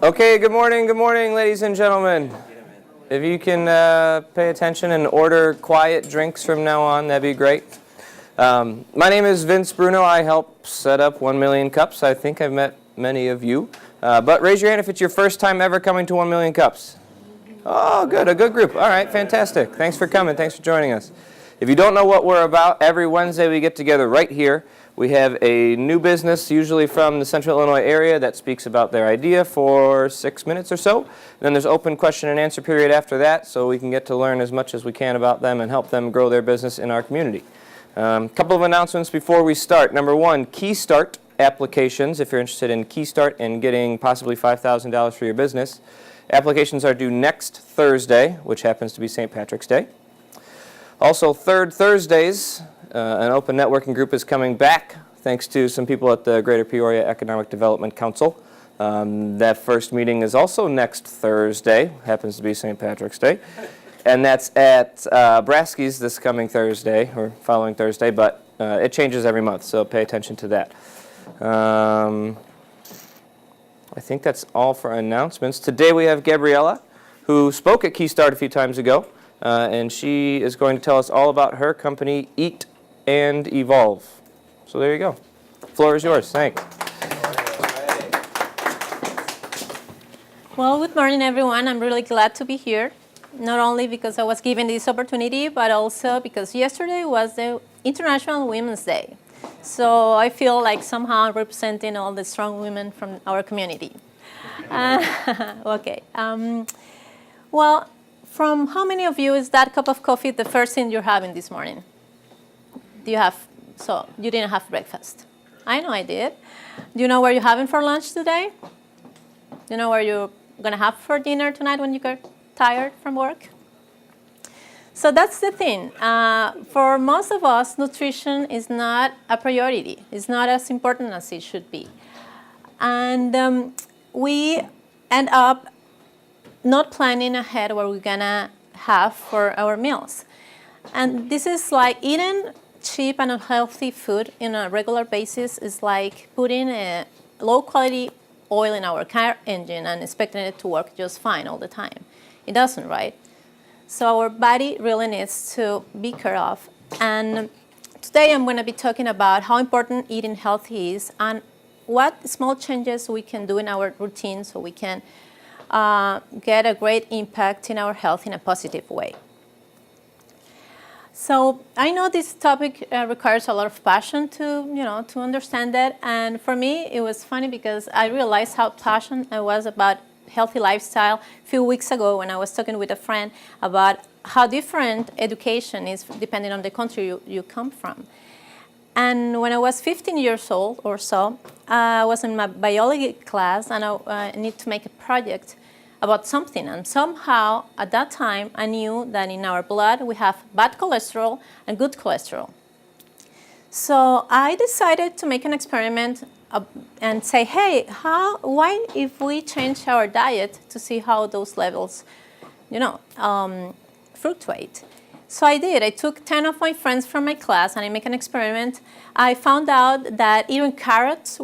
Okay, good morning, ladies and gentlemen. If you can pay attention and order quiet drinks from now on, that'd be great. My name is Vince Bruno. I help set up 1 Million Cups. I think I've met many of you. But raise your hand if it's your first time ever coming to 1 Million Cups. Oh, good, a good group. All right, fantastic. Thanks for coming. Thanks for joining us. If you don't know what we're about, every Wednesday we get together right here. We have a new business, usually from the Central Illinois area, that speaks about their idea for 6 minutes or so. Then there's open question and answer period after that, so we can get to learn as much as we can about them and help them grow their business in our community. Couple of announcements before we start. Number one, Key Start applications, if you're interested in Key Start and getting possibly $5,000 for your business. Applications are due next Thursday, which happens to be St. Patrick's Day. Also, third Thursdays, an open networking group is coming back, thanks to some people at the Greater Peoria Economic Development Council. That first meeting is also next Thursday, happens to be St. Patrick's Day. And that's at Brasky's this coming Thursday, or following Thursday, but it changes every month, so pay attention to that. I think that's all for announcements. Today we have Gabriela, who spoke at Key Start a few times ago, and she is going to tell us all about her company, EatandEvolve. So there you go. The floor is yours. Thanks. Well, good morning, everyone. I'm really glad to be here, not only because I was given this opportunity, but also because yesterday was the International Women's Day. So I feel like somehow I'm representing all the strong women from our community. Okay. Well, from how many of you is that cup of coffee the first thing you're having this morning? Do you have, so you didn't have breakfast? I know I did. Do you know where you're having for lunch today? Do you know where you're going to have for dinner tonight when you get tired from work? So that's the thing. For most of us, nutrition is not a priority. It's not as important as it should be. And we end up not planning ahead what we're going to have for our meals. And this is like eating cheap and unhealthy food in a regular basis is like putting a low-quality oil in our car engine and expecting it to work just fine all the time. It doesn't, right? So our body really needs to be cared of. And today I'm going to be talking about how important eating healthy is and what small changes we can do in our routine so we can get a great impact in our health in a positive way. So I know this topic requires a lot of passion to understand it. And for me, it was funny because I realized how passionate I was about healthy lifestyle a few weeks ago when I was talking with a friend about how different education is depending on the country you come from. And when I was 15 years old or so, I was in my biology class and I need to make a project about something. And somehow at that time I knew that in our blood we have bad cholesterol and good cholesterol. So I decided to make an experiment and say, hey, why if we change our diet to see how those levels, fluctuate? So I did. I took 10 of my friends from my class and I make an experiment. I found out that even carrots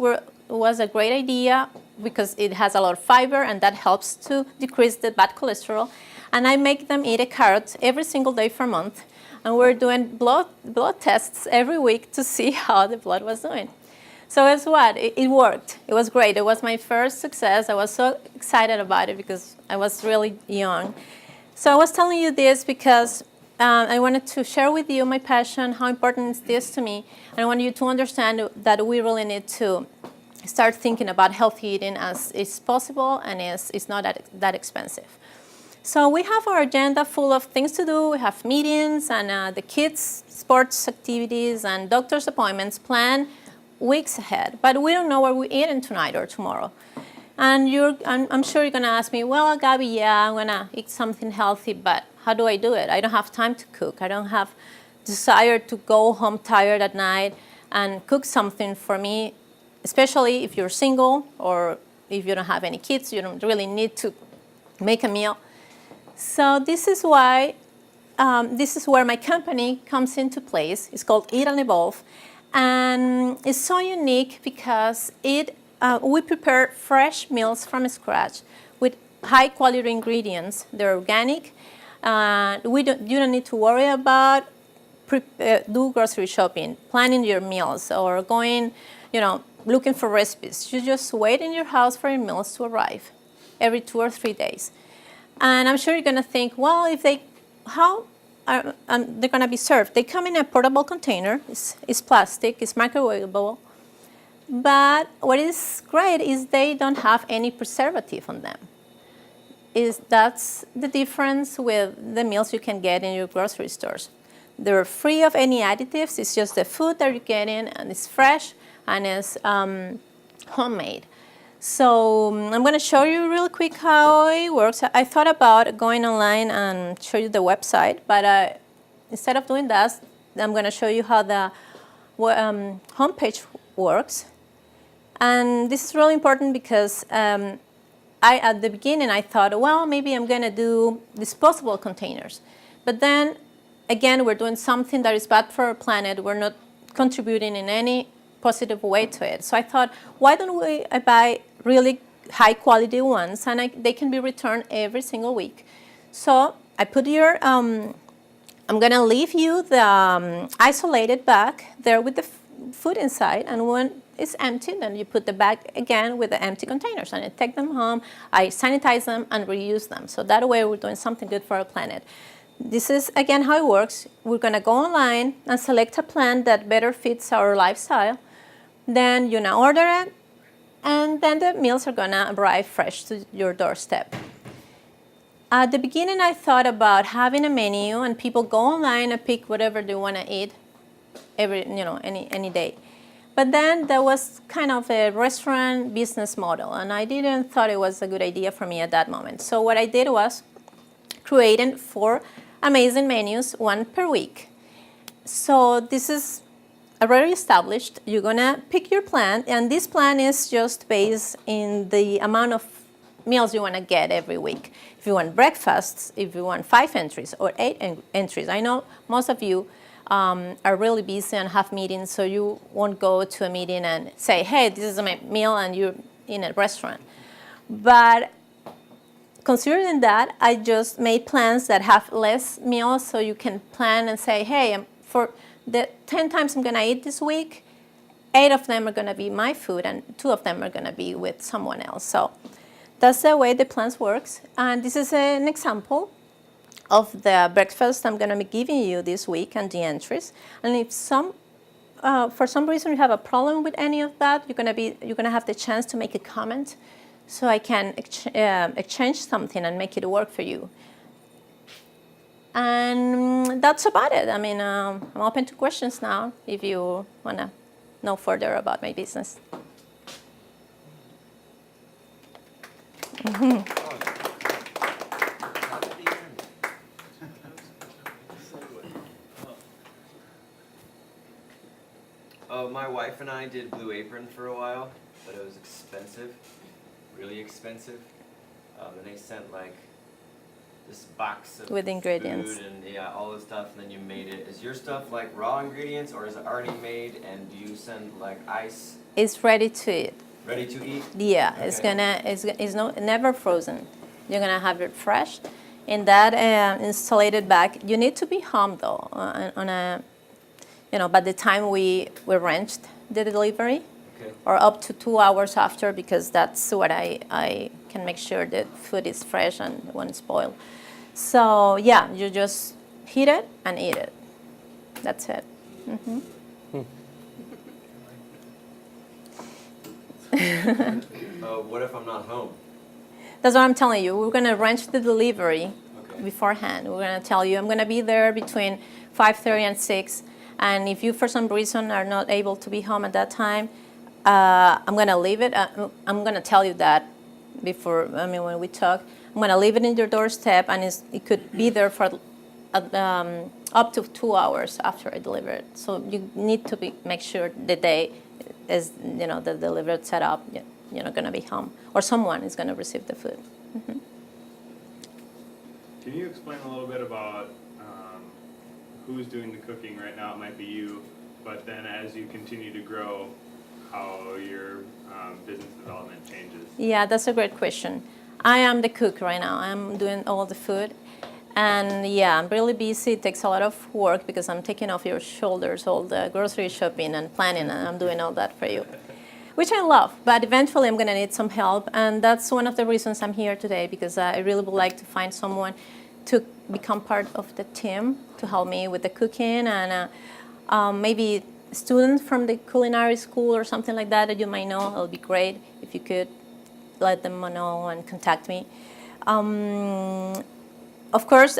was a great idea because it has a lot of fiber and that helps to decrease the bad cholesterol. And I make them eat a carrot every single day for a month. And we're doing blood tests every week to see how the blood was doing. So guess what? It worked. It was great. It was my first success. I was so excited about it because I was really young. So I was telling you this because I wanted to share with you my passion, how important is this to me. And I want you to understand that we really need to start thinking about healthy eating as is possible and it's not that expensive. So we have our agenda full of things to do. We have meetings and the kids' sports activities and doctor's appointments planned weeks ahead. But we don't know what we're eating tonight or tomorrow. And I'm sure you're going to ask me, well, Gabby, yeah, I'm going to eat something healthy, but how do I do it? I don't have time to cook. I don't have desire to go home tired at night and cook something for me, especially if you're single or if you don't have any kids, you don't really need to make a meal. So this is why, this is where my company comes into place. It's called EatandEvolve. And it's so unique because it we prepare fresh meals from scratch with high quality ingredients. They're organic. You don't need to worry about do grocery shopping, planning your meals, or going, looking for recipes. You just wait in your house for your meals to arrive every 2 or 3 days. And I'm sure you're going to think, well, how are they're going to be served? They come in a portable container. It's plastic. It's microwavable. But what is great is they don't have any preservative on them. That's the difference with the meals you can get in your grocery stores. They're free of any additives. It's just the food that you're getting, and it's fresh, and it's homemade. So I'm going to show you real quick how it works. I thought about going online and show you the website, but instead of doing that, I'm going to show you how the homepage works. And this is really important because at the beginning I thought, well, maybe I'm going to do disposable containers. But then, again, we're doing something that is bad for our planet. We're not contributing in any positive way to it. So I thought, why don't we buy really high quality ones, and they can be returned every single week. So I put here, I'm going to leave you the isolated bag there with the food inside, and when it's empty, then you put the bag again with the empty containers, and I take them home, I sanitize them and reuse them. So that way we're doing something good for our planet. This is, again, how it works. We're going to go online and select a plan that better fits our lifestyle. Then you now order it, and then the meals are going to arrive fresh to your doorstep. At the beginning, I thought about having a menu, and people go online and pick whatever they want to eat any day. But then there was kind of a restaurant business model, and I didn't thought it was a good idea for me at that moment. So what I did was creating 4 amazing menus, 1 per week. So this is already established. You're gonna pick your plan, and this plan is just based in the amount of meals you wanna get every week. If you want breakfasts, if you want 5 entries or 8 entries. I know most of you are really busy and have meetings, so you won't go to a meeting and say, hey, this is my meal, and you're in a restaurant. But considering that, I just made plans that have less meals, so you can plan and say, hey, for the 10 times I'm gonna eat this week, 8 of them are gonna be my food, and 2 of them are gonna be with someone else. So that's the way the plans works. And this is an example of the breakfast I'm gonna be giving you this week and the entries. And if for some reason you have a problem with any of that, you're gonna have the chance to make a comment, so I can exchange something and make it work for you. And that's about it. I mean, I'm open to questions now if you want to know further about my business. My wife and I did Blue Apron for a while, but it was expensive, really expensive. And they sent like this box of with ingredients food and all this stuff, and then you made it. Is your stuff like raw ingredients, or is it already made, and do you send like ice? It's ready to eat. Ready to eat? Yeah, okay. It's never frozen. You're gonna have it fresh. In that insulated bag, you need to be home though. By the time we arranged the delivery, okay, or up to 2 hours after, because that's what I can make sure that food is fresh and won't spoil. So yeah, you just heat it and eat it. That's it. Mm-hmm. What if I'm not home? That's what I'm telling you. We're gonna arrange the delivery beforehand. We're gonna tell you I'm gonna be there between 5:30 and 6. And if you, for some reason, are not able to be home at that time, I'm going to leave it. I'm going to tell you that before, when we talk. I'm going to leave it in your doorstep, and it could be there for up to 2 hours after I deliver it. So you need to make sure the day is, the delivered set up, you're not going to be home, or someone is going to receive the food. Mm-hmm. Can you explain a little bit about who's doing the cooking right now? It might be you, but then as you continue to grow, how your business development changes? Yeah, that's a great question. I am the cook right now. I'm doing all the food. And yeah, I'm really busy. It takes a lot of work because I'm taking off your shoulders all the grocery shopping and planning, and I'm doing all that for you, which I love. But eventually I'm going to need some help. And that's one of the reasons I'm here today, because I really would like to find someone to become part of the team to help me with the cooking, and maybe a student from the culinary school or something like that that you might know. It would be great if you could let them know and contact me. Of course,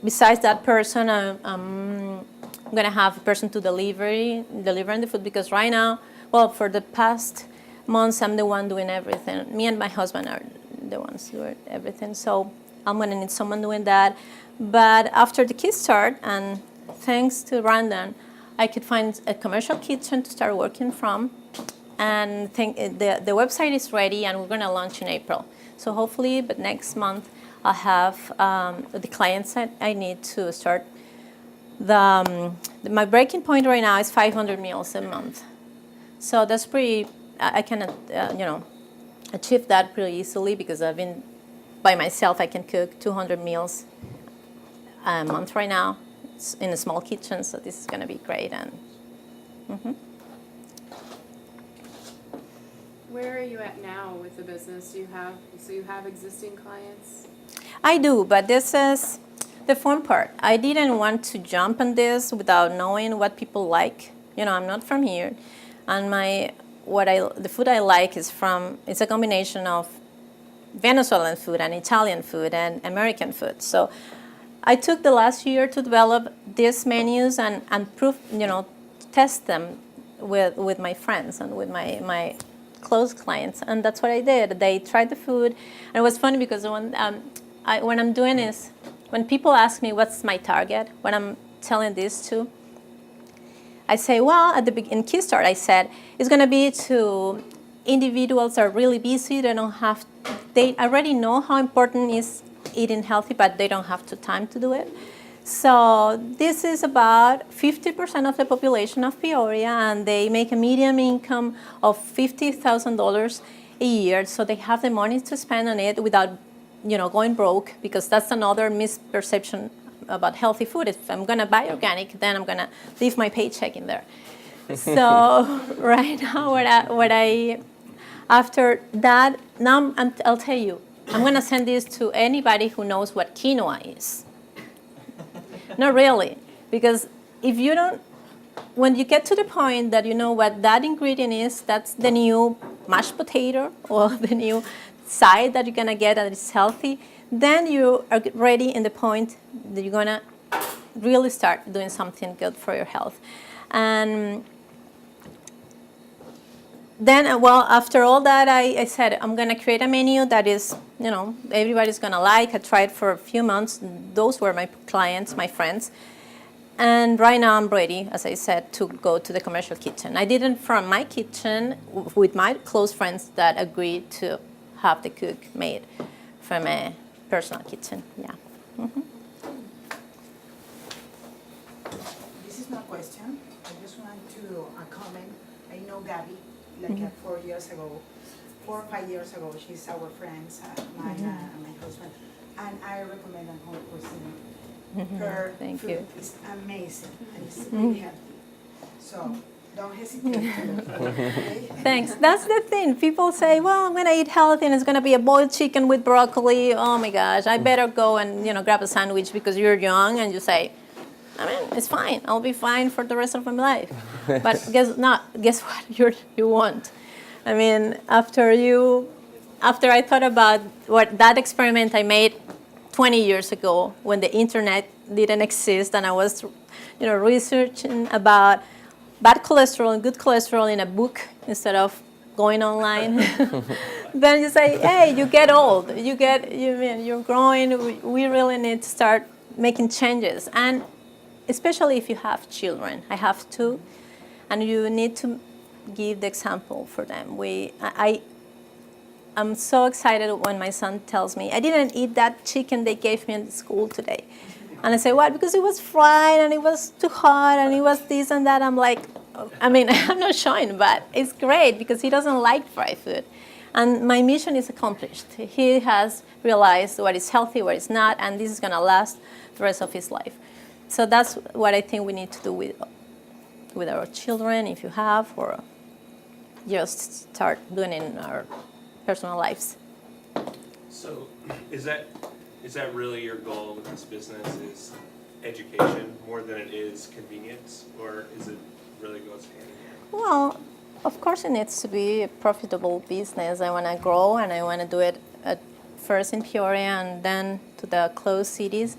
besides that person, I'm going to have a person to delivering the food, because right now, well, for the past months, I'm the one doing everything. Me and my husband are the ones doing everything. So I'm going to need someone doing that. But after the kids start, and thanks to Brandon, I could find a commercial kitchen to start working from. And the website is ready, and we're going to launch in April. So hopefully, but next month, I'll have the clients that I need to start. My breaking point right now is 500 meals a month. So that's pretty, I can achieve that pretty easily, because I've been by myself. I can cook 200 meals a month right now. It's in a small kitchen, so this is going to be great. And Where are you at now with the business? You have existing clients? I do, but this is the fun part. I didn't want to jump on this without knowing what people like. I'm not from here, and the food I like it's a combination of Venezuelan food and Italian food and American food. So I took the last year to develop these menus and test them with my friends and with my close clients, and that's what I did. They tried the food, and it was funny because when I'm doing this, when people ask me what's my target, when I'm telling this to, I say, well, in Keystart, I said it's going to be to individuals that are really busy. They already know how important is eating healthy, but they don't have the time to do it. So this is about 50% of the population of Peoria, and they make a median income of $50,000 a year. So they have the money to spend on it without going broke, because that's another misperception about healthy food. If I'm going to buy organic, then I'm going to leave my paycheck in there. So right now, after that, now I'll tell you, I'm going to send this to anybody who knows what quinoa is. Not really, because if you don't, when you get to the point that you know what that ingredient is, that's the new mashed potato or the new side that you're going to get that is healthy, then you are ready in the point that you're going to really start doing something good for your health. And then, after all that, I said, I'm going to create a menu that is, everybody's going to like. I tried for a few months. Those were my clients, my friends. And right now I'm ready, as I said, to go to the commercial kitchen. I did it from my kitchen with my close friends that agreed to have the cook made from a personal kitchen. Yeah. Mm-hmm. This is my question. I just want to comment. I know Gabby, like 4 years ago, 4 or 5 years ago. She's our friends, my husband, and I recommend her cuisine. Her Thank food you. is amazing and it's really healthy. So don't hesitate to look for it. Okay? Thanks. That's the thing. People say, well, I'm going to eat healthy and it's going to be a boiled chicken with broccoli. Oh my gosh, I better go and grab a sandwich because you're young. And you say, it's fine. I'll be fine for the rest of my life. But guess what? You won't. After I thought about that experiment I made 20 years ago when the internet didn't exist, and I was, researching about bad cholesterol and good cholesterol in a book instead of going online. Then you say, hey, you get old. You're growing. We really need to start making changes, and especially if you have children. I have two, and you need to give the example for them. I'm so excited when my son tells me, I didn't eat that chicken they gave me in school today. And I say, what? Because it was fried and it was too hot and it was this and that. I'm like, I mean, I'm not showing, but it's great because he doesn't like fried food. And my mission is accomplished. He has realized what is healthy, what is not, and this is going to last the rest of his life. So that's what I think we need to do with our children, if you have, or just start doing it in our personal lives. So, is that really your goal with this business? Is education more than it is convenience, or is it really goes hand in hand? Well, of course, it needs to be a profitable business. I want to grow, and I want to do it at first in Peoria and then to the close cities.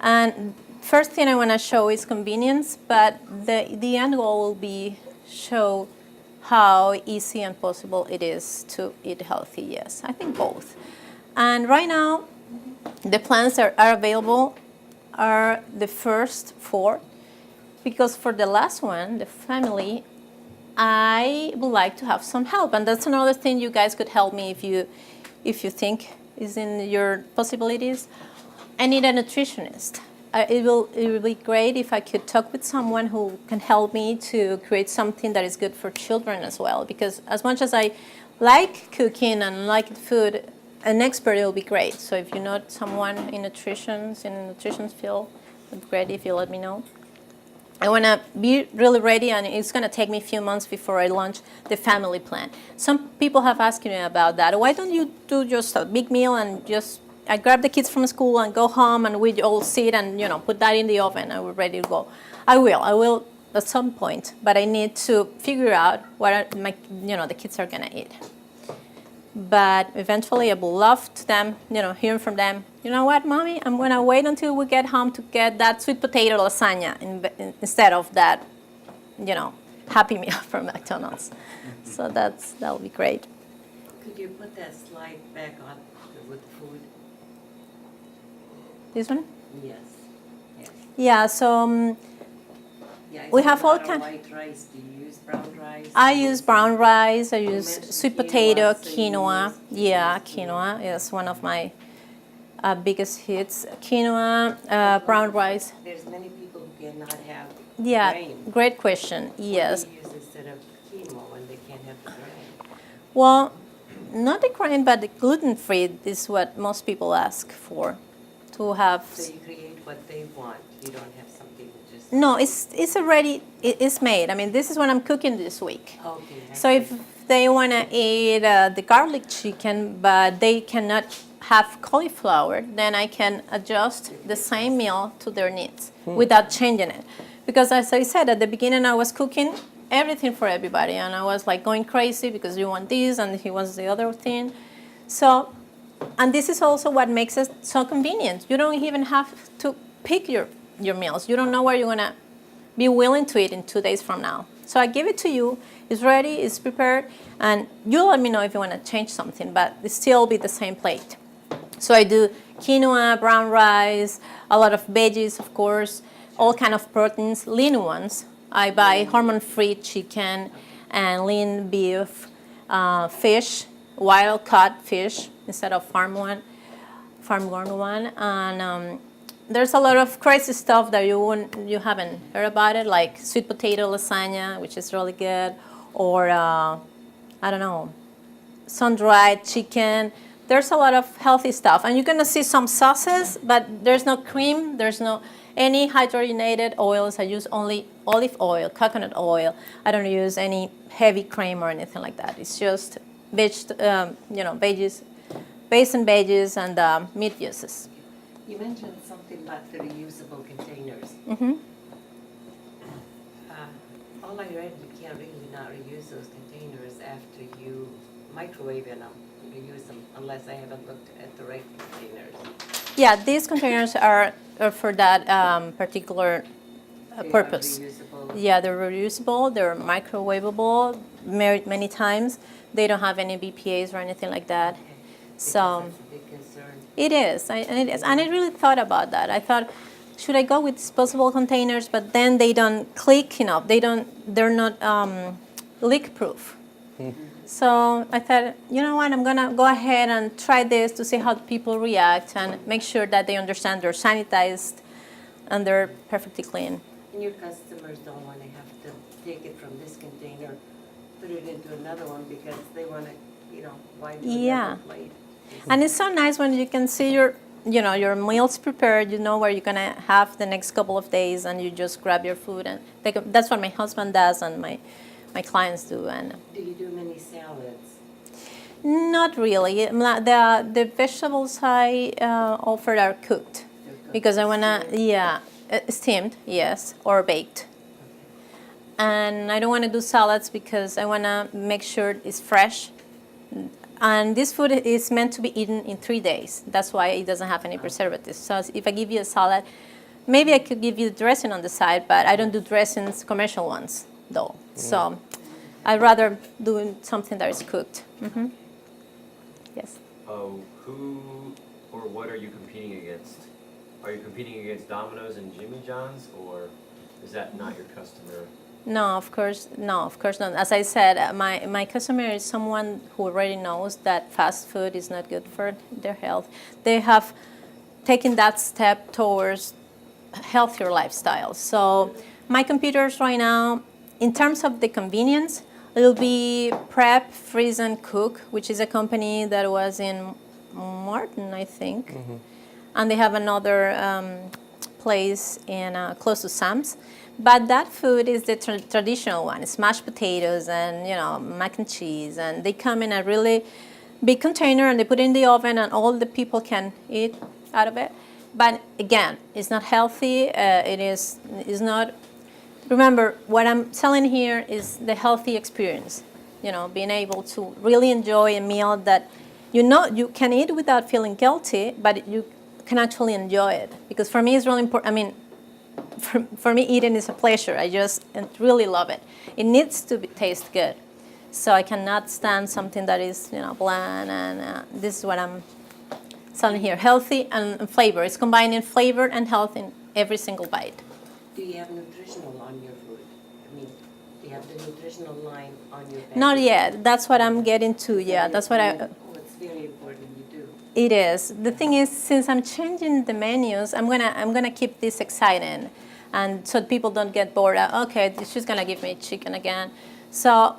And first thing I want to show is convenience, but the end goal will be show how easy and possible it is to eat healthy. Yes, I think both. And right now, the plans that are available are the first 4, because for the last one, the family, I would like to have some help, and that's another thing you guys could help me if you think is in your possibilities. I need a nutritionist. It will be great if I could talk with someone who can help me to create something that is good for children as well, because as much as I like cooking and like food, an expert will be great. So if you know someone in the nutrition field, it would be great if you let me know. I want to be really ready, and it's going to take me a few months before I launch the family plan. Some people have asked me about that. Why don't you do just a big meal and just I grab the kids from school and go home and we all sit and put that in the oven and we're ready to go? I will at some point, but I need to figure out what the kids are going to eat. But eventually I would love to them, hearing from them, you know what, Mommy, I'm going to wait until we get home to get that sweet potato lasagna instead of that, Happy Meal from McDonald's. So that'll be great. Could you put that slide back on with food? This one? Yes. Yes. Yeah, so Yeah, we it's have a all lot of kind. white rice. Do you use brown rice? I use brown rice, I use mentioned sweet quinoa, potato, so you quinoa. use Yeah, quinoa is one of my biggest hits. Quinoa, brown rice. There's many people who cannot have Yeah, grain. great question. Yes. What do you use instead of quinoa when they can't have the grain? Well, not the grain, but the gluten-free is what most people ask for, to have. So you create what they want. You don't have something that just... No, it's already, it's made. I mean, this is what I'm cooking this week. Okay. I So see. if they want to eat the garlic chicken, but they cannot have cauliflower, then I can adjust the same meal to their needs without changing it. Because as I said, at the beginning I was cooking everything for everybody, and I was like going crazy because you want this and he wants the other thing. So, and this is also what makes it so convenient. You don't even have to pick your meals. You don't know where you're gonna be willing to eat in 2 days from now. So I give it to you, it's ready, it's prepared, and you let me know if you wanna change something, but it still be the same plate. So I do quinoa, brown rice, a lot of veggies, of course, all kind of proteins, lean ones. I buy hormone-free chicken and lean beef, fish, wild-caught fish instead of farm-grown one. And there's a lot of crazy stuff that you haven't heard about it, like sweet potato lasagna, which is really good, or I don't know, sun-dried chicken. There's a lot of healthy stuff, and you're gonna see some sauces, but there's no cream, there's no any hydrogenated oils. I use only olive oil, coconut oil. I don't use any heavy cream or anything like that. It's just veggies, based on veggies and meat juices. You mentioned something about the reusable containers. Mm-hmm. All I read, you can't really not reuse those containers after you microwave them. Reuse them unless I haven't looked at the right containers. Yeah, these containers are for that particular They are purpose. reusable. Yeah, they're reusable, they're microwavable many times. They don't have any BPAs or anything like that. Okay. Because So that's a big concern. it is, and I really thought about that. I thought, should I go with disposable containers? But then they don't click enough. They're not leak-proof. So I thought, you know what, I'm gonna go ahead and try this to see how people react and make sure that they understand they're sanitized and they're perfectly clean. And your customers don't want to have to take it from this container, put it into another one because they want to, why do Yeah. another plate? And it's so nice when you can see your meals prepared, you know where you're gonna have the next couple of days, and you just grab your food and take it. That's what my husband does and my clients do. And Do you do many salads? not really. The vegetables I offer are cooked because I wanna, steamed, yes, or baked. And I don't want to do salads because I want to make sure it's fresh. And this food is meant to be eaten in 3 days. That's why it doesn't have any preservatives. So if I give you a salad, maybe I could give you dressing on the side, but I don't do dressings, commercial ones, though. So I'd rather do something that is cooked. Yes. Who or what are you competing against? Are you competing against Domino's and Jimmy John's, or is that not your customer? No, of course not. As I said, my customer is someone who already knows that fast food is not good for their health. They have taken that step towards healthier lifestyle. So my competitors right now, in terms of the convenience, it'll be Prep, Freeze, and Cook, which is a company that was in Martin, I think. And they have another place in close to Sam's. But that food is the traditional one. It's mashed potatoes and mac and cheese, and they come in a really big container and they put it in the oven, and all the people can eat out of it. But again, it's not healthy. It's not. Remember, what I'm selling here is the healthy experience. Being able to really enjoy a meal that you can eat without feeling guilty, but you can actually enjoy it. Because for me, it's really important. I mean, for me, eating is a pleasure. I just really love it. It needs to taste good. So I cannot stand something that is, bland. And this is what I'm selling here: healthy and flavor. It's combining flavor and health in every single bite. Do you have nutritional on your food? I mean, do you have the nutritional line on your package? Not yet. That's what I'm getting to. Yeah, that's what I. Oh, it's very important you do. It is. The thing is, since I'm changing the menus, I'm gonna keep this exciting, and so people don't get bored. Okay, she's gonna give me chicken again. So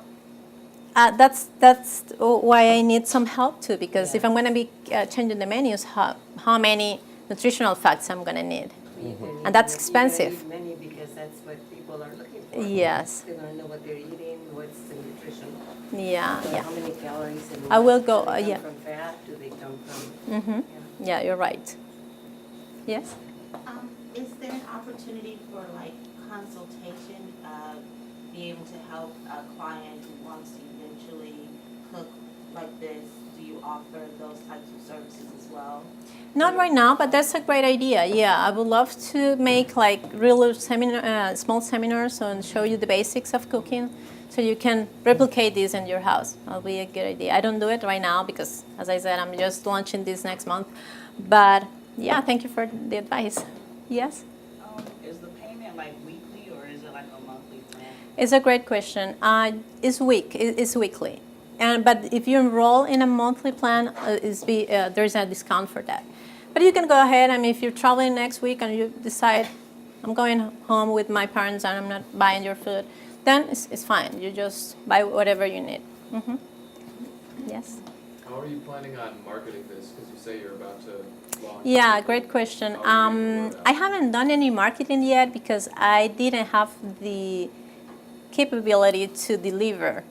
that's why I need some help too. Because if I'm gonna be changing the menus, how many nutritional facts I'm gonna need, and that's expensive. You gotta eat many because that's what people are looking for. Yes. They want to know what they're eating, what's the nutrition. Yeah. How many calories in I will go. Do they come Yeah. from fat? Do they come from? Yeah, you're right. Yes. Is there an opportunity for consultation, be able to help a client who wants to eventually cook like this? Do you offer those types of services as well? Not right now, but that's a great idea. Yeah, I would love to make real small seminars and show you the basics of cooking, so you can replicate this in your house. That'll be a good idea. I don't do it right now because, as I said, I'm just launching this next month. But yeah, thank you for the advice. Yes? Is the payment weekly or is it a monthly plan? It's a great question. It's weekly. But if you enroll in a monthly plan, there's a discount for that. But you can go ahead. I mean, if you're traveling next week and you decide, I'm going home with my parents and I'm not buying your food, then it's fine. You just buy whatever you need. Yes? How are you planning on marketing this? Because you say you're about to launch. Yeah, great question. I haven't done any marketing yet because I didn't have the capability to deliver.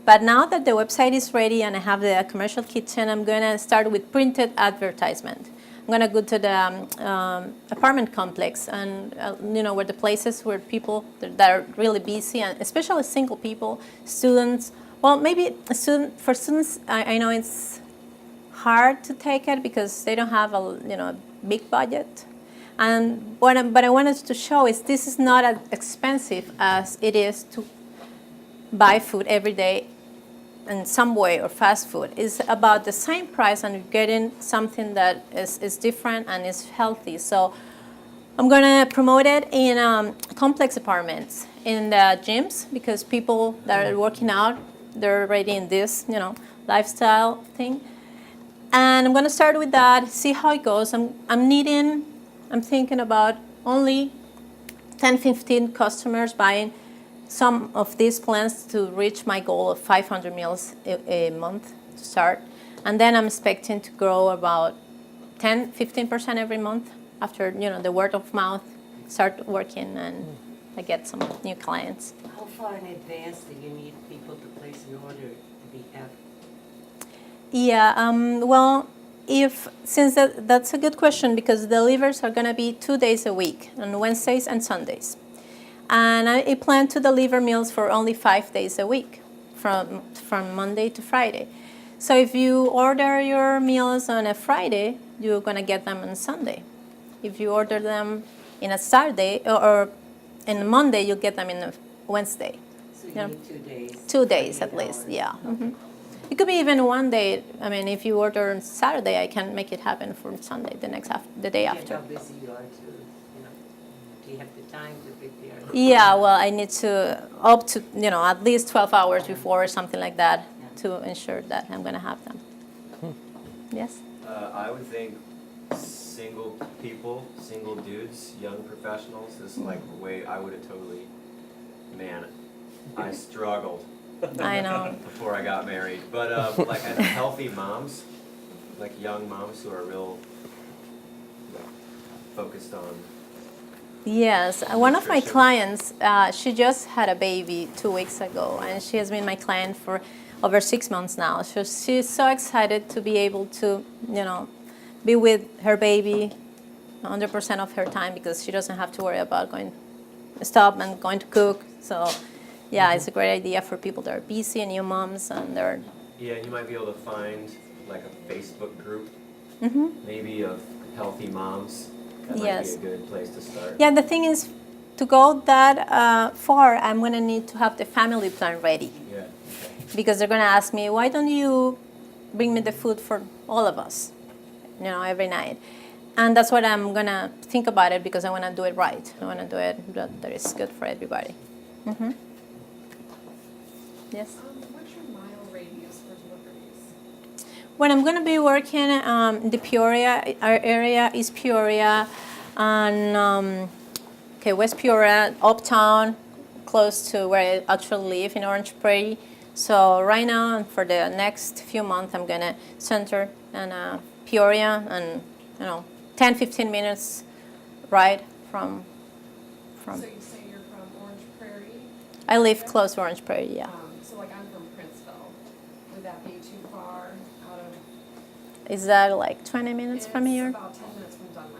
But now that the website is ready and I have the commercial kitchen, I'm going to start with printed advertisement. I'm going to go to the apartment complex and, where the places where people that are really busy, and especially single people, students. Well, maybe for students, I know it's hard to take it because they don't have a big budget. And but I wanted to show is this is not as expensive as it is to buy food every day in some way or fast food. It's about the same price and you're getting something that is different and is healthy. So I'm going to promote it in complex apartments, in the gyms, because people that are working out, they're already in this, lifestyle thing. And I'm going to start with that, see how it goes. I'm thinking about only 10, 15 customers buying some of these plans to reach my goal of 500 meals a month to start. And then I'm expecting to grow about 10-15% every month after, the word of mouth start working and I get some new clients. How far in advance do you need people to place an order to be have? Yeah, well, since that's a good question because the deliveries are going to be 2 days a week, on Wednesdays and Sundays. And I plan to deliver meals for only 5 days a week, from Monday to Friday. So if you order your meals on a Friday, you're going to get them on Sunday. If you order them in a Saturday or in a Monday, you'll get them in a Wednesday. So you need 2 days. 2 days at least, yeah. Mm-hmm. It could be even 1 day. I mean, if you order on Saturday, I can make it happen for Sunday, the day after. How busy you are to, do you have the time to prepare? Yeah, well, I need to up to, at least 12 hours before or something like that to ensure that I'm going to have them. Yes? I would think single people, single dudes, young professionals is like the way I would have totally, man, I struggled. I know. Before I got married. But like as healthy moms, like young moms who are real focused on. Yes, one of my nutrition. clients, she just had a baby 2 weeks ago, and she has been my client for over 6 months now. So she's so excited to be able to, be with her baby 100% of her time because she doesn't have to worry about going to cook. So yeah, it's a great idea for people that are busy and new moms and they're. Yeah, you might be able to find like a Facebook group, Mm-hmm. maybe of healthy moms. That might Yes. be a good place to start. Yeah, the thing is, to go that far, I'm going to need to have the family plan ready. Yeah. Because they're going to ask me, why don't you bring me the food for all of us, every night? And that's what I'm going to think about it because I want to do it right. I want to do it that is good for everybody. Mm-hmm. Yes? What's your mile radius for deliveries? When I'm going to be working in the Peoria area, East Peoria, and West Peoria, uptown, close to where I actually live in Orange Prairie. So right now, and for the next few months, I'm going to center in Peoria and, 10-15 minutes ride from. So you say you're from Orange Prairie? I live close to Orange Prairie, yeah. So like I'm from Princeville. Would that be too far out of? Is that like 20 minutes from here? It's about 10 minutes from Dunlap,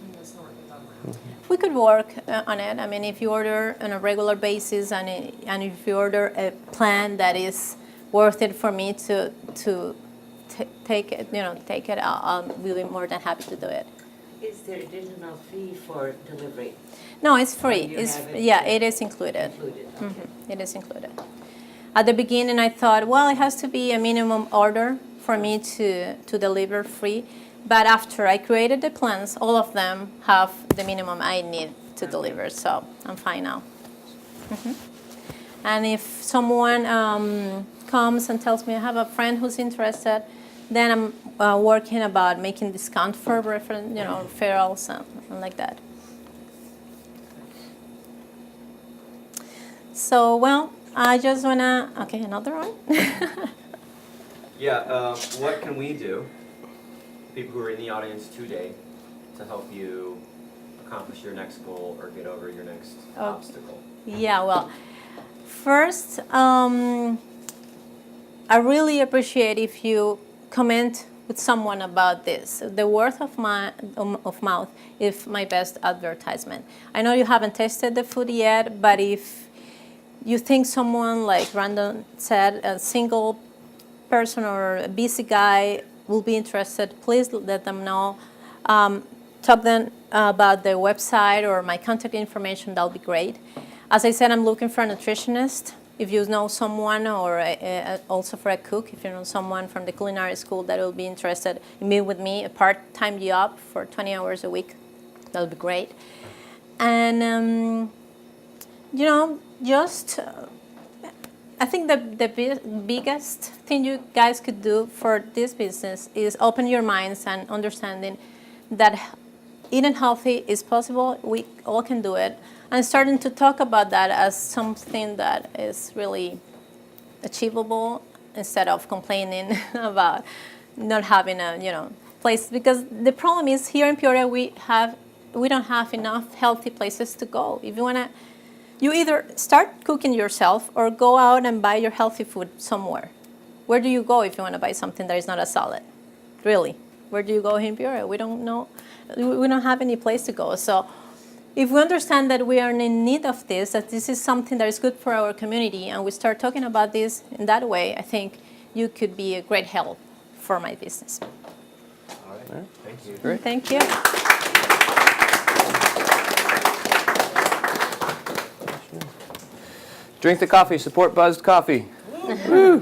10 minutes north of Dunlap. We could work on it. I mean, if you order on a regular basis and if you order a plan that is worth it for me to take it, I'll be more than happy to do it. Is there additional fee for delivery? No, it's free. You It's have it it is included. Included, okay. Mm-hmm. It is included. At the beginning, I thought, well, it has to be a minimum order for me to deliver free. But after I created the plans, all of them have the minimum I need to deliver. So I'm fine now. Mm-hmm. And if someone comes and tells me I have a friend who's interested, then I'm working about making discount for referrals and like that. So, well, I just want to, another one? Yeah, what can we do, people who are in the audience today, to help you accomplish your next goal or get over your next obstacle? Yeah, well, first, I really appreciate if you comment with someone about this. The word of mouth is my best advertisement. I know you haven't tasted the food yet, but if you think someone, like Brandon said, a single person or a busy guy will be interested, please let them know. Talk them about the website or my contact information, that'll be great. As I said, I'm looking for a nutritionist. If you know someone, or also for a cook, if you know someone from the culinary school that will be interested in being with me, a part-time job for 20 hours a week, that would be great. And, I think the biggest thing you guys could do for this business is open your minds and understanding that eating healthy is possible. We all can do it. And starting to talk about that as something that is really achievable instead of complaining about not having a place. Because the problem is here in Peoria we don't have enough healthy places to go. If you wanna, you either start cooking yourself or go out and buy your healthy food somewhere. Where do you go if you want to buy something that is not a salad? Really, where do you go here in Peoria? We don't know. We don't have any place to go. So if we understand that we are in need of this, that this is something that is good for our community, and we start talking about this in that way, I think you could be a great help for my business. All right, thank you. Great. Thank you. Drink the coffee, support Buzzed Coffee. Woo.